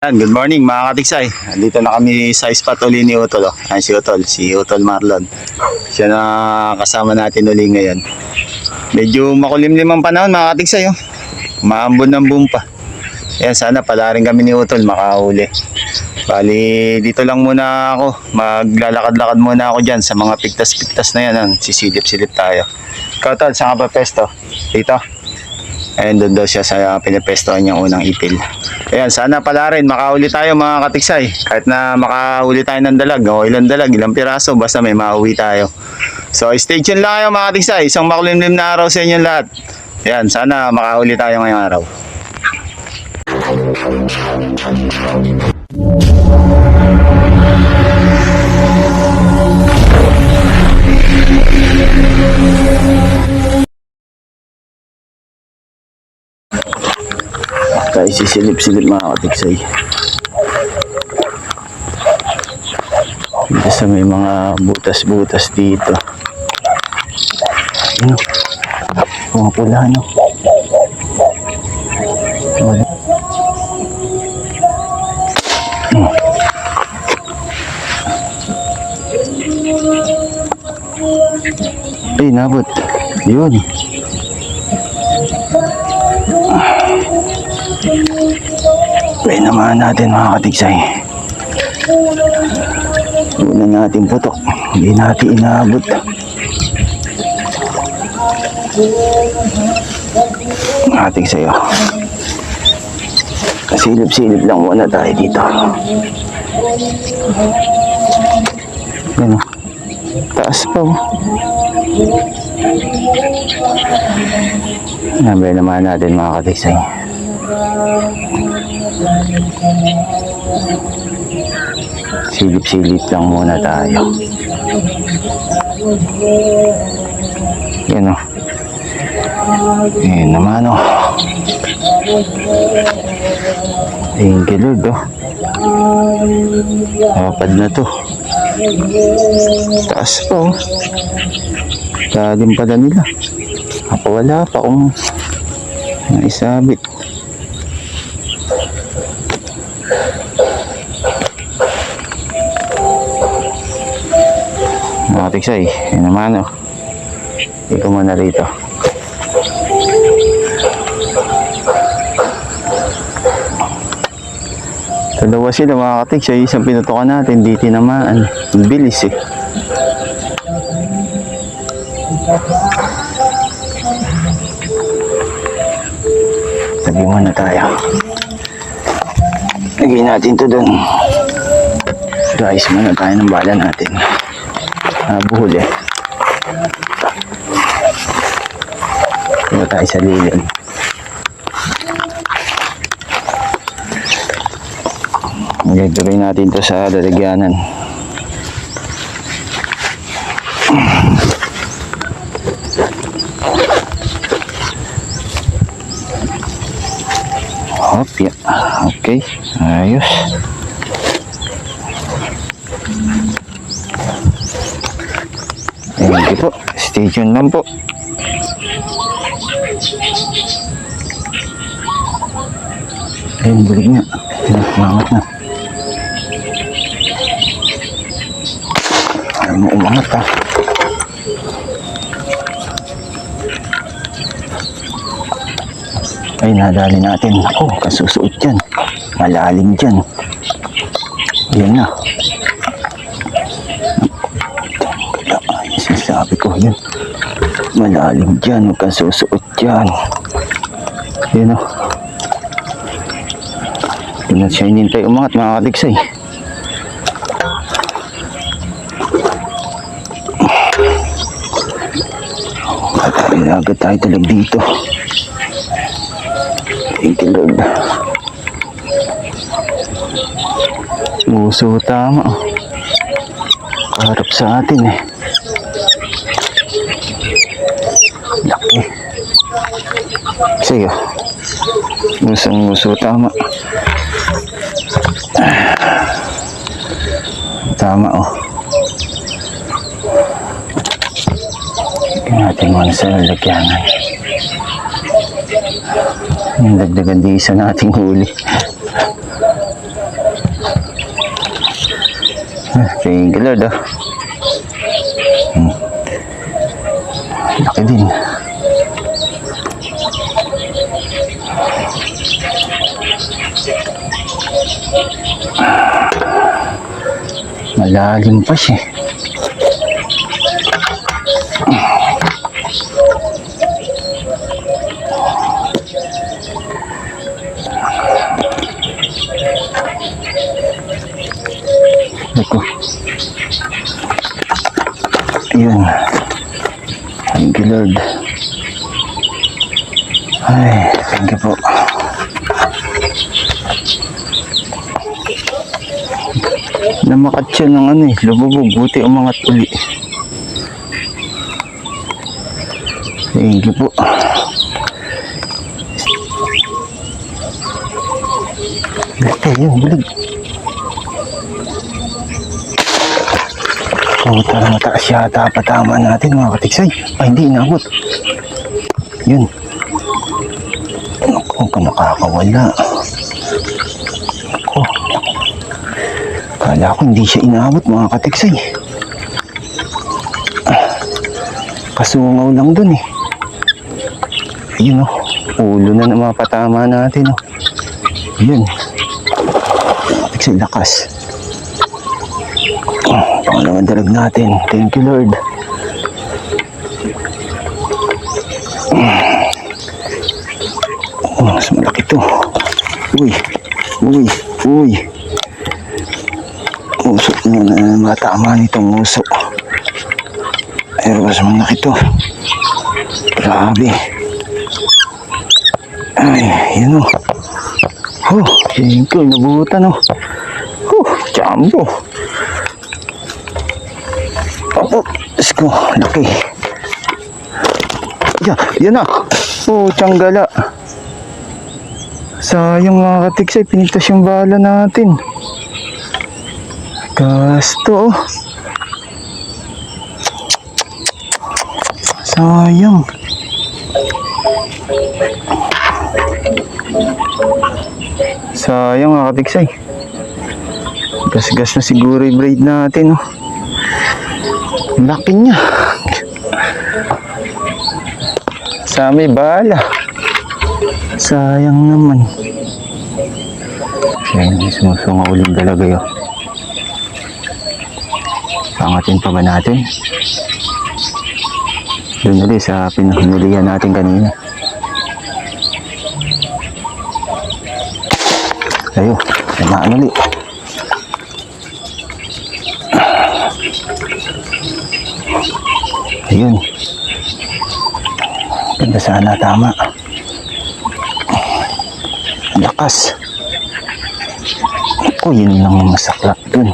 Good morning mga katiksay. Dito na kami sa spot uli ni Utol. Ayan si Utol Marlon. Siya na kasama natin uli ngayon. Medyo makulimlim ang panahon mga katiksay. Maambon-ambon pa. Ayan, sana pala rin kami ni Utol makahuli. Bali, dito lang muna ako. Maglalakad-lakad muna ako dyan sa mga piktas-piktas na yan. Sisilip-silip tayo. Ikaw Tol, saan ka pa pesto? Dito? Ayan, doon daw siya sa pinapestohan niyang unang itil. Ayan, sana pala rin makahuli tayo mga katiksay. Kahit na makahuli tayo ng dalag, o ilang dalag, ilang piraso, basta may mauwi tayo. So, stay tuned lang kayo mga katiksay. Isang makulimlim na araw sa inyong lahat. Ayan, sana makahuli tayo ngayong araw. Tayo sisilip-silip mga katiksay. Dito sa may mga butas-butas dito. Ano? Mga pula, no? Ay, nabot. Yun. Play naman natin mga katiksay. Una natin putok. Hindi natin inaabot. Mga katiksay, silip-silip lang muna tayo dito. Ano? Taas pa. Nabay naman natin mga katiksay. Silip-silip lang muna tayo. Yan o. Yan naman o. Thank you Lord o. Kapad na to. Taas pa o. Lalim pala nila. Ako wala pa kung naisabit. Mga katiksay, yun naman o. Ikaw muna rito. Dalawa sila mga katiksay. Isang pinutukan natin, di tinamaan. Ang bilis eh. Tabi muna tayo. Lagyan natin ito dun. Guys, muna tayo ng bala natin. Buhol eh. Ito tayo sa lilim. Nagagawin natin ito sa lalagyanan. Hop, yeah. Okay, ayos. Thank you po. Stay tuned lang po. Ayun, bulig nga. Umangat na. Ayaw mo umangat ha. Ay, nadali natin. Ako, kasusuot dyan. Malalim dyan. Yan na. Sabi ko yun, malalim dyan, huwag kang susuot dyan. Yun o. Tingnan siya, hinintay umangat mga katiksay. Agad tayo talag dito. Thank you Lord. Muso tama. Kaharap sa atin eh. Laki. Sige. Musang-muso tama. Tama oh. Tingnan natin muna sa lalagyanan. Yung dagdagan di isa nating huli. Thank you Lord, Laki din. Malalim pa siya. Ito. Yun. Thank you Lord. Ay, thank you po. Namakat siya ng lububog. Buti umangat uli. Thank you po. Laki yun, bulig. Tara, mataas yata patama natin mga katiksay. Ay, hindi inabot. Yun. Huwag ka makakawala. Ako. Kala ko hindi siya inabot mga katiksay. Kasungaw lang dun eh. Ayun ulo na ng mga patama natin Yun. Mga katiksay, lakas. Pangalawang dalag natin. Thank you Lord. Mas malaki to. Uy. Usok na matama nitong usok. Pero mas malaki to. Grabe. Ay, yun thank you. Nabutan jumbo. Let's go. Laki. Yan na. Tsanggala. Sayang mga katiksay. Pinigtas yung bala natin. Gasto. Sayang. Sayang mga katiksay. Gas-gas na siguro yung braid natin Laki niya. Sa may bala. Sayang naman. Siya yung sumusunga uling talaga yun. Pangatin pa ba natin? Doon ulit sa pinahunulihan natin kanina. Ayo, samaan ulit. Ayun. Ganda sana, tama. Lakas. Yun lang yung masaklap dun.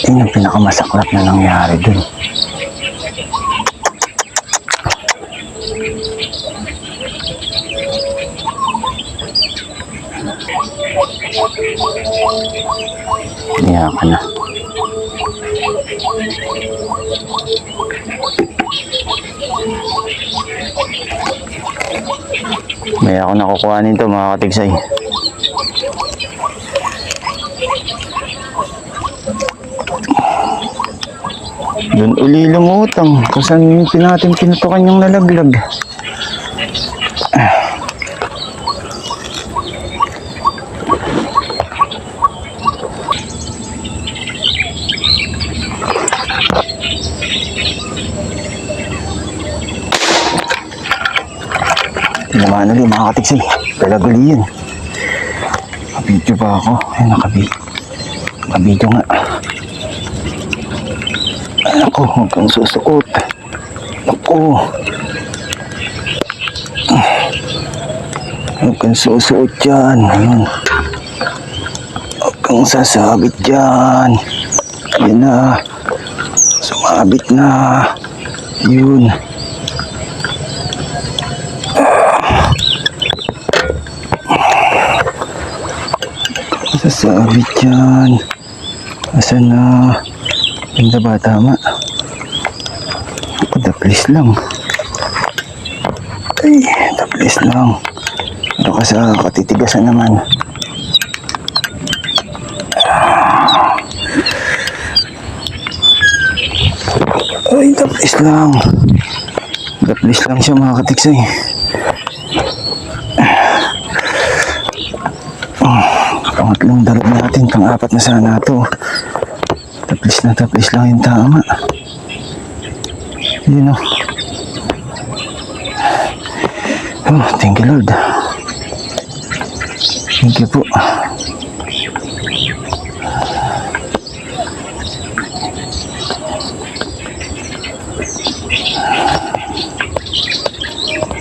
Yun yung pinakamasaklap na nangyari dun. Iyak ka na. May ako nakukuhanin to mga katiksay. Doon uli lumutang kung saan natin pinutukan yung nalaglag. Tinamaan ulit mga katiksay. Galaguli yun. Nakabidyo pa ako. Ay, nakabidyo nga. Ako, huwag kang susuot. Ako. Huwag kang susuot dyan. Ayun. Huwag kang sasabit dyan. Yan na. Sumabit na. Yun. Sasabit dyan. Asan na? Ganda ba? Tama. The please lang. Ay, the please lang. Baka sa katitigasan naman. Ay, tapis lang. Tapis lang siya mga katiksay. Pangatlong dalag natin, pang-apat na sana ito. Tapis lang yung tama. Yun o. Oh, thank you Lord. Thank you po.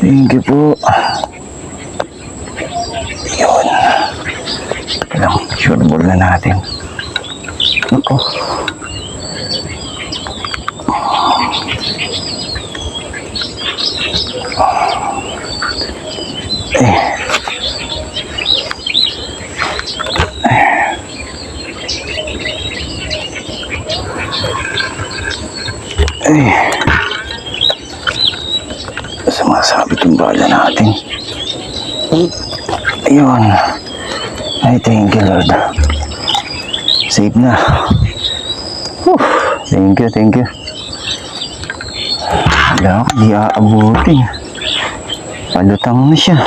Thank you po. Yun. Lang, sure ball na natin. Ako. Sumasabit yung bala natin. Ayun. Ay, thank you Lord. Safe na. Whew. Thank you. Wala ako, di aabutin. Palutang na siya.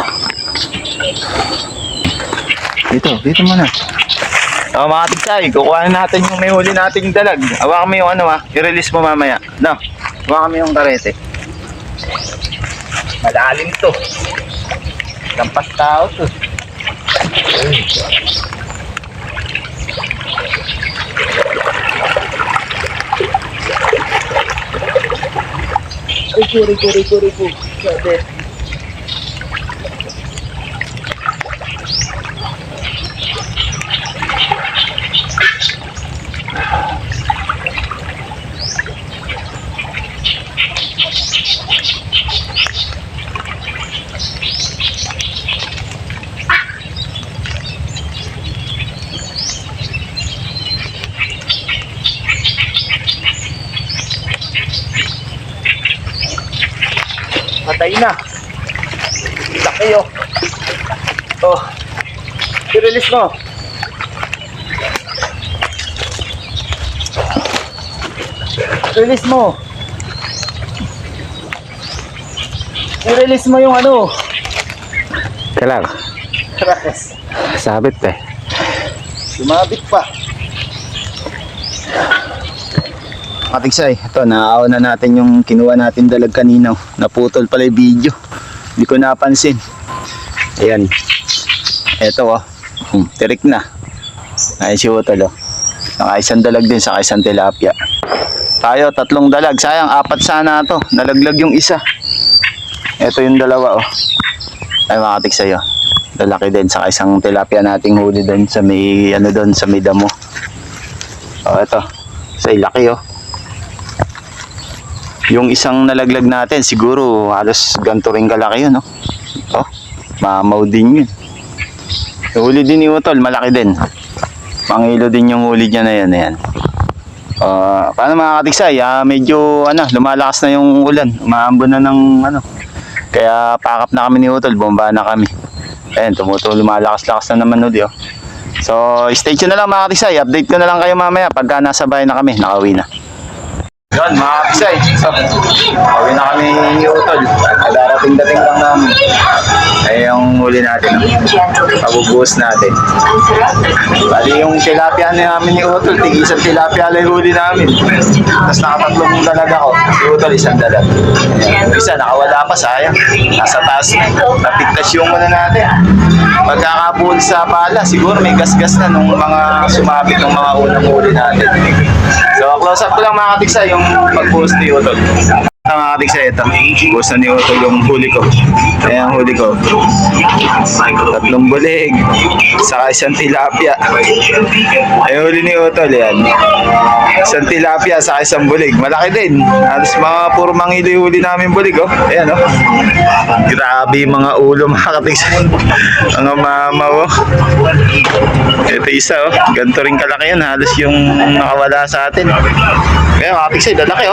Dito muna. Mga tigsay, kukuha natin yung may huli nating dalag. Hawakan mo yung i-release mo mamaya. No, hawakan mo yung karete. Malalim to. Lampas tao to. Ay, kuri po. Sabi. Patay na. Laki oh. Oh. I-release mo. I-release mo. I-release mo yung Kailang. Krakas. Sabit eh. Sumabit pa. Katiksay, ito naaaw na natin yung kinuha natin dalag kanina. Naputol pala yung video. Hindi ko napansin. Ayan. Ito tirik na. Ayun si Utol Saka isang dalag din, saka isang tilapia. Tayo, 3 dalag. Sayang, 4 sana ito. Nalaglag yung isa. Ito yung dalawa Ay mga katiksay lalaki din, saka isang tilapia nating huli doon sa may doon sa may damo. Ito. Say laki Yung isang nalaglag natin, siguro halos ganito rin kalaki yun, mamaw din yun. Yung huli din ni Utol, malaki din. Pangilo din yung huli niya na yan. Ayan. Paano mga katiksay, medyo lumalakas na yung ulan. Umaambon na ng Kaya pakap na kami ni Utol, bomba na kami. Ayan, lumalakas-lakas na naman uli. So, stay tuned na lang mga katiksay. Update ko na lang kayo mamaya pagka nasa bahay na kami, nakauwi na. Yun mga kisay, so kawin na kami ni Utol. Darating-dating lang namin. Ay yung huli natin, pabubuhos natin. Bali yung tilapia namin ni Utol, tig-isang tilapia lang huli namin. Tapos nakatatlong dalag ako, si Utol isang dalag. Yung isa nakawala pa, sayang. Nasa taas, napigtas yung muna natin. Pagkakabuhol sa pala, siguro may gas-gas na nung mga sumabit ng mga unang huli natin. So close up ko lang mga katiksay yung pag-post ni Utol. Mga katiksay, ito. Post na ni Utol yung huli ko. Ayan ang huli ko. 3 bulig. Saka isang tilapia. Ayan huli ni Utol. Yan. Isang tilapia saka isang bulig. Malaki din. Halos mga puro mangilo yung huli namin bulig. Ayan Grabe yung mga ulo mga katiksay. Mga mamaw. Ito isa Ganito rin kalaki yan. Halos yung nakawala sa atin. Kaya mga katiksay, lalaki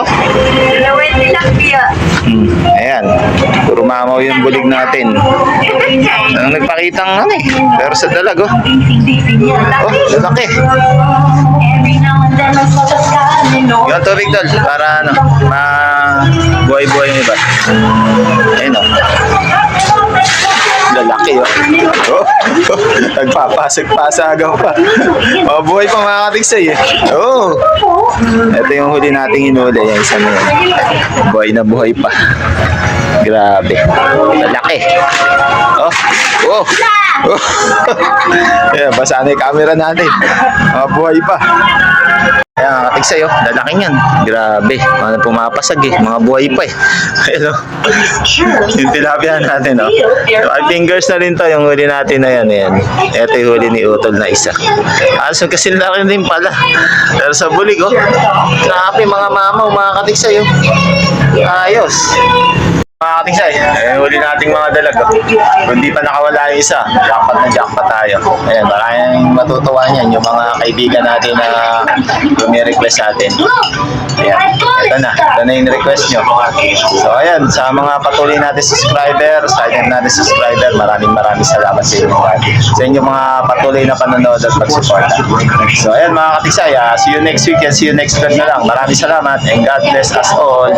Ayan. Puro mamaw yung bulig natin. Ang nagpakitang ano eh. Pero sa dalag oh. Oh, lalaki. Yung tubig dol. Para ano. Buhay-buhay mo ba? Ayun oh. Lalaki oh. Oh. Nagpapasag-pasagaw pa. Oh, buhay pa mga katiksay eh. Oh. Ito yung huli nating hinuli. Yan, isa na yan. Buhay na buhay pa. Grabe. Lalaki. Oh. Oh. Oh. Ayan, basa na yung camera natin. Mga buhay pa. Ayan, katiksay oh. Lalaki yan. Grabe. Mga pumapasag eh. Mga buhay pa eh. Ayan oh. Yung tilapia natin oh. 5 fingers na rin to yung huli natin na yan. Ayan. Ito yung huli ni Utol na isa. Aso kasi laki din pala. Pero sa bulig oh. Grabe mga mamaw, mga katiksay oh. Ayos. Mga katiksay, huli nating mga dalag oh. Kung di pa nakawala yung isa, jackpot tayo. Ayan, maraming matutuwa niyan yung mga kaibigan natin na request sa atin. Ayan, ito na yung request nyo. So ayan, sa mga patuloy natin subscriber, silent natin subscriber, maraming salamat sa inyo. Sa inyo mga patuloy na panonood at pagsuporta. So ayan mga katiksay, see you next week and see you next vlog na lang. Maraming salamat and God bless us all.